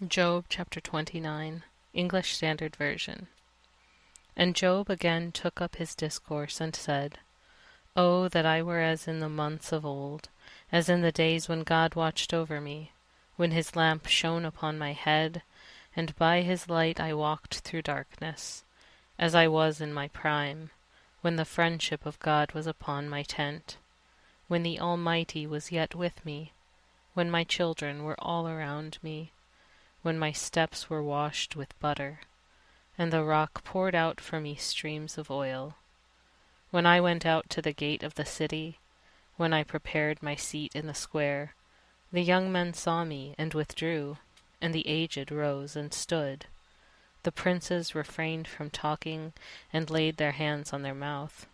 Job chapter 29, English Standard Version. And Job again took up his discourse and said, Oh, that I were as in the months of old, as in the days when God watched over me, when his lamp shone upon my head, and by his light I walked through darkness, as I was in my prime, when the friendship of God was upon my tent, when the Almighty was yet with me, when my children were all around me, when my steps were washed with butter, and the rock poured out for me streams of oil. When I went out to the gate of the city, when I prepared my seat in the square, the young men saw me and withdrew, and the aged rose and stood. The princes refrained from talking and laid their hands on their mouth.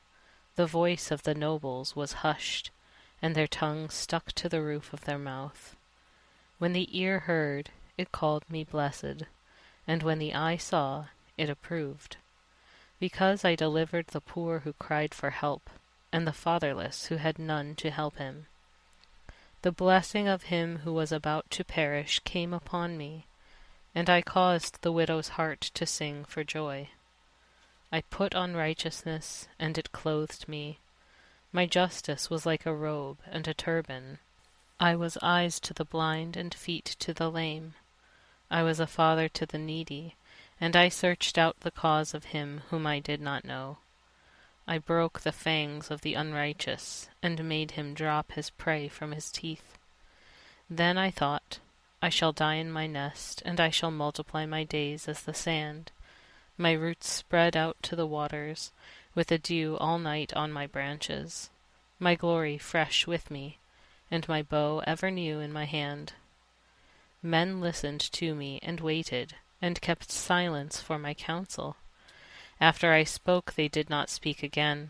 The voice of the nobles was hushed, and their tongue stuck to the roof of their mouth. When the ear heard, it called me blessed, and when the eye saw, it approved. Because I delivered the poor who cried for help, and the fatherless who had none to help him. The blessing of him who was about to perish came upon me, and I caused the widow's heart to sing for joy. I put on righteousness, and it clothed me. My justice was like a robe and a turban. I was eyes to the blind and feet to the lame. I was a father to the needy, and I searched out the cause of him whom I did not know. I broke the fangs of the unrighteous, and made him drop his prey from his teeth. Then I thought, I shall die in my nest, and I shall multiply my days as the sand. My roots spread out to the waters, with the dew all night on my branches. My glory fresh with me, and my bow ever new in my hand. Men listened to me and waited, and kept silence for my counsel. After I spoke they did not speak again,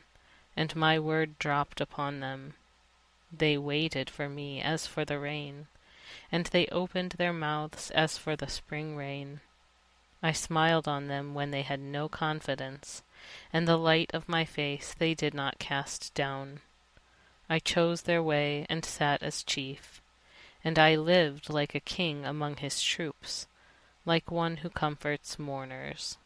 and my word dropped upon them. They waited for me as for the rain, and they opened their mouths as for the spring rain. I smiled on them when they had no confidence, and the light of my face they did not cast down. I chose their way and sat as chief, and I lived like a king among his troops, like one who comforts mourners.